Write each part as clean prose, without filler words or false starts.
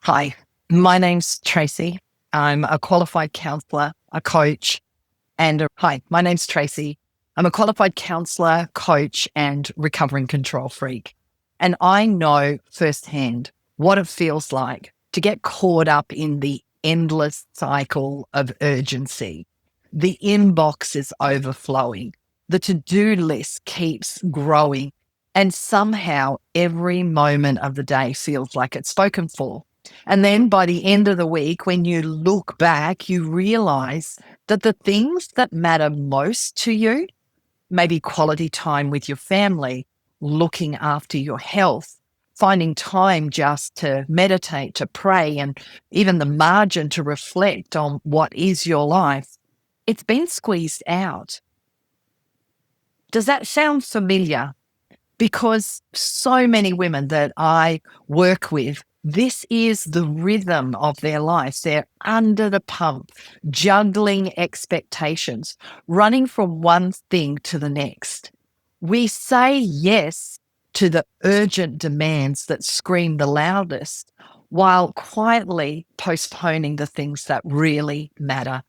Hi, my name's Tracy. I'm a qualified counsellor, a coach, hi, my name's Tracy. I'm a qualified counsellor, coach, and recovering control freak. And I know firsthand what it feels like to get caught up in the endless cycle of urgency. The inbox is overflowing. The to-do list keeps growing. And somehow every moment of the day feels like it's spoken for. And then by the end of the week, when you look back, you realize that the things that matter most to you, maybe quality time with your family, looking after your health, finding time just to meditate, to pray, and even the margin to reflect on what is your life, it's been squeezed out. Does that sound familiar? Because so many women that I work with, this is the rhythm of their lives. They're under the pump, juggling expectations, running from one thing to the next. We say yes to the urgent demands that scream the loudest, while quietly postponing the things that really matter.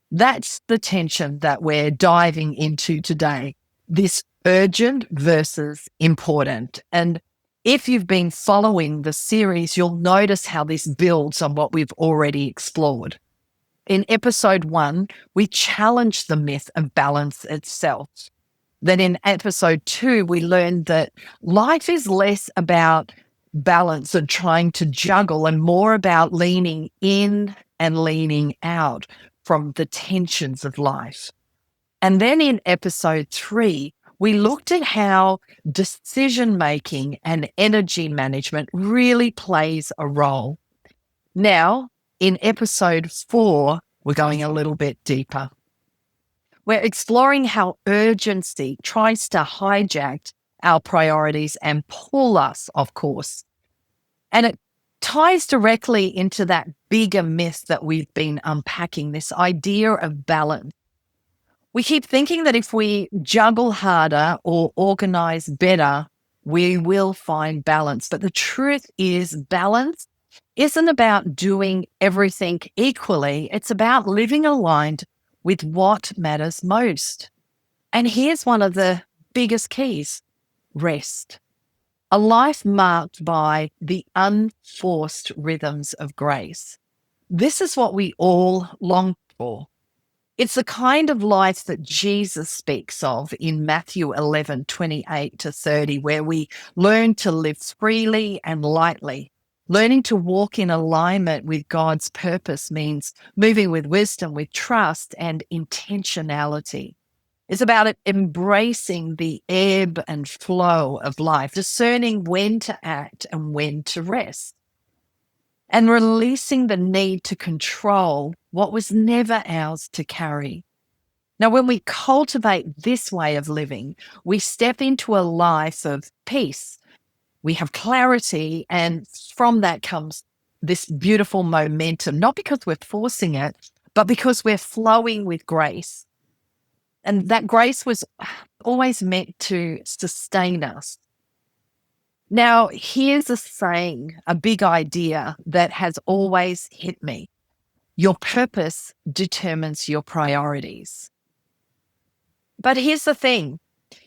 That's the tension that we're diving into today. This urgent versus important. And if you've been following the series, you'll notice how this builds on what we've already explored. In episode 1, we challenged the myth of balance itself. Then in episode 2, we learned that life is less about balance and trying to juggle and more about leaning in and leaning out from the tensions of life. And then in episode 3, we looked at how decision-making and energy management really plays a role. Now, in episode 4, we're going a little bit deeper. We're exploring how urgency tries to hijack our priorities and pull us off course. And it ties directly into that bigger myth that we've been unpacking, this idea of balance. We keep thinking that if we juggle harder or organize better, we will find balance. But the truth is, balance isn't about doing everything equally. It's about living aligned with what matters most. And here's one of the biggest keys: rest. A life marked by the unforced rhythms of grace. This is what we all long for. It's the kind of life that Jesus speaks of in Matthew 11:28-30, where we learn to live freely and lightly. Learning to walk in alignment with God's purpose means moving with wisdom, with trust and intentionality. It's about embracing the ebb and flow of life, discerning when to act and when to rest, and releasing the need to control what was never ours to carry. Now, when we cultivate this way of living, we step into a life of peace. We have clarity, and from that comes this beautiful momentum, not because we're forcing it, but because we're flowing with grace. And that grace was always meant to sustain us. Now, here's a saying, a big idea that has always hit me. Your purpose determines your priorities. But here's the thing.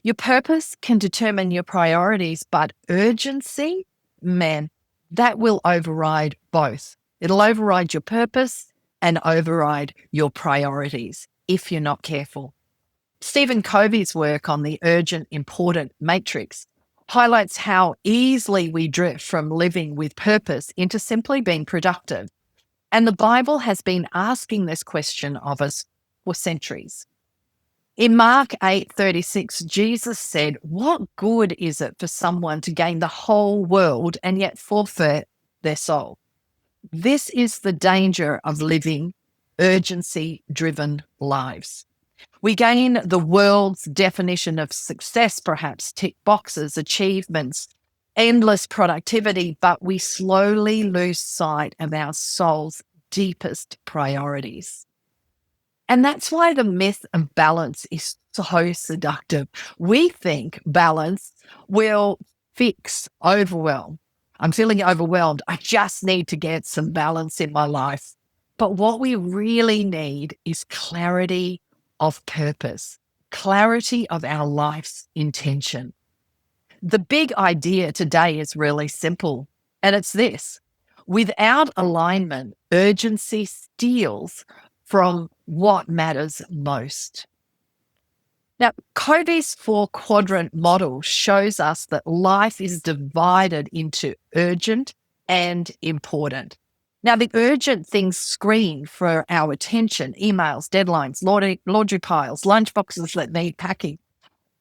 Your purpose can determine your priorities, but urgency, man, that will override both. It'll override your purpose and override your priorities if you're not careful. Stephen Covey's work on the urgent, important matrix highlights how easily we drift from living with purpose into simply being productive. And the Bible has been asking this question of us for centuries. In Mark 8:36, Jesus said, "What good is it for someone to gain the whole world and yet forfeit their soul?" This is the danger of living urgency-driven lives. We gain the world's definition of success, perhaps tick boxes, achievements, endless productivity, but we slowly lose sight of our soul's deepest priorities. And that's why the myth of balance is so seductive. We think balance will fix overwhelm, I'm feeling overwhelmed. I just need to get some balance in my life. But what we really need is clarity of purpose, clarity of our life's intention. The big idea today is really simple, and it's this: without alignment, urgency steals from what matters most. Now, Covey's 4-quadrant model shows us that life is divided into urgent and important. Now, the urgent things scream for our attention: emails, deadlines, laundry piles, lunchboxes that need packing.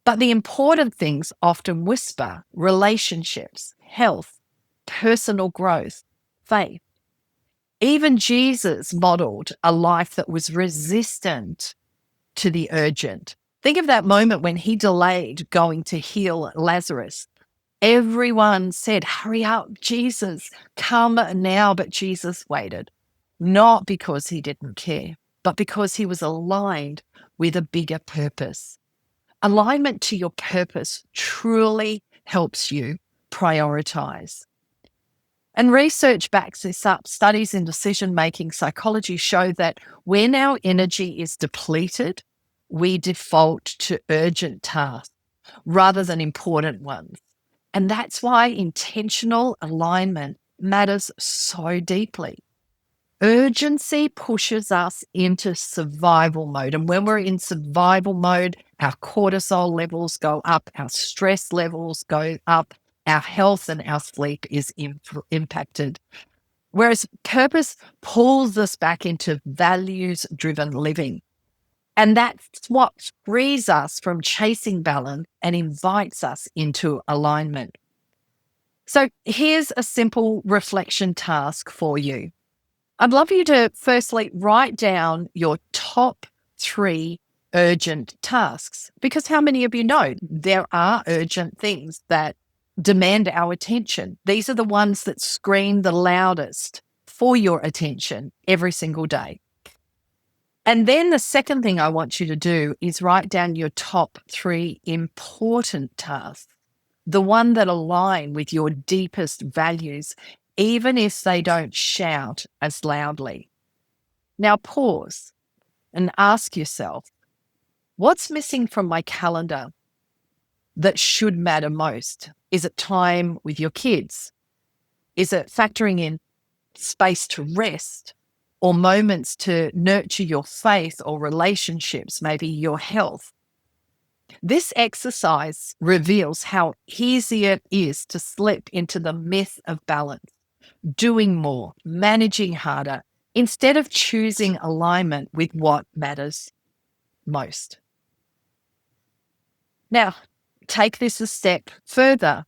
But the important things often whisper: relationships, health, personal growth, faith. Even Jesus modeled a life that was resistant to the urgent. Think of that moment when he delayed going to heal Lazarus. Everyone said, "Hurry up, Jesus, come now." But Jesus waited, not because he didn't care, but because he was aligned with a bigger purpose. Alignment to your purpose truly helps you prioritize. And research backs this up. Studies in decision-making psychology show that when our energy is depleted, we default to urgent tasks rather than important ones. And that's why intentional alignment matters so deeply. Urgency pushes us into survival mode. And when we're in survival mode, our cortisol levels go up, our stress levels go up, our health and our sleep is impacted. Whereas purpose pulls us back into values-driven living. And that's what frees us from chasing balance and invites us into alignment. So here's a simple reflection task for you. I'd love you to firstly write down your top 3 urgent tasks, because how many of you know there are urgent things that demand our attention? These are the ones that scream the loudest for your attention every single day. And then the second thing I want you to do is write down your top 3 important tasks, the one that align with your deepest values, even if they don't shout as loudly. Now pause and ask yourself, what's missing from my calendar that should matter most? Is it time with your kids? Is it factoring in space to rest, or moments to nurture your faith or relationships, maybe your health? This exercise reveals how easy it is to slip into the myth of balance, doing more, managing harder, instead of choosing alignment with what matters most. Now, take this a step further.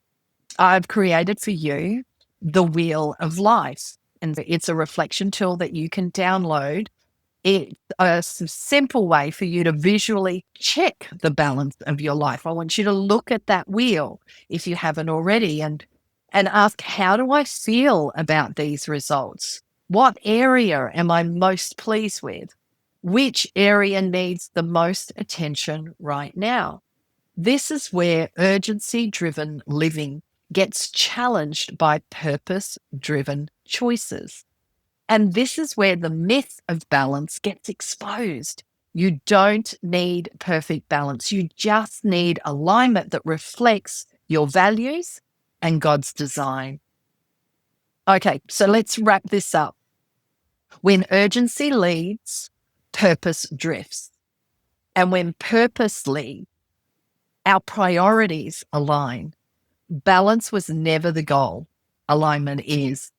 I've created for you the Wheel of Life, and it's a reflection tool that you can download. It's a simple way for you to visually check the balance of your life. I want you to look at that wheel, if you haven't already, and ask, how do I feel about these results? What area am I most pleased with? Which area needs the most attention right now? This is where urgency-driven living gets challenged by purpose-driven choices. And this is where the myth of balance gets exposed. You don't need perfect balance. You just need alignment that reflects your values and God's design. Okay, so let's wrap this up. When urgency leads, purpose drifts. And when purpose leads, our priorities align. Balance was never the goal. Alignment is.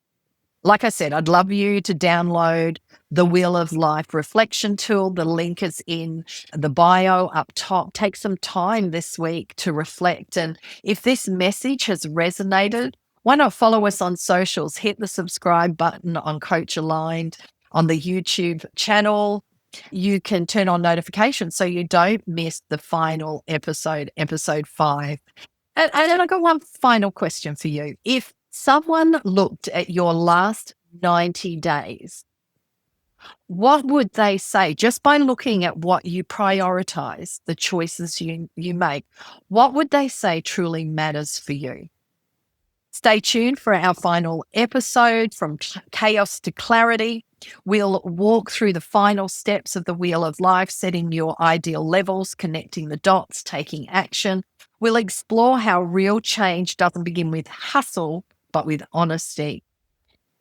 Like I said, I'd love you to download the Wheel of Life reflection tool. The link is in the bio up top. Take some time this week to reflect. And if this message has resonated, why not follow us on socials? Hit the subscribe button on Coach Aligned on the YouTube channel. You can turn on notifications so you don't miss the final episode 5. And I got one final question for you. If someone looked at your last 90 days, what would they say, just by looking at what you prioritize, the choices you make, what would they say truly matters for you? Stay tuned for our final episode, From Chaos to Clarity. We'll walk through the final steps of the Wheel of Life, setting your ideal levels, connecting the dots, taking action. We'll explore how real change doesn't begin with hustle, but with honesty.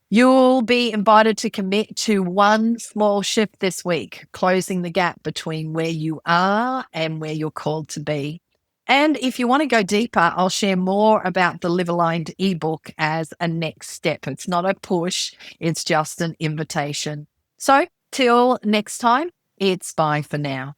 You'll be invited to commit to one small shift this week, closing the gap between where you are and where you're called to be. And if you want to go deeper, I'll share more about the Live Aligned ebook as a next step. It's not a push, it's just an invitation. So till next time, it's bye for now.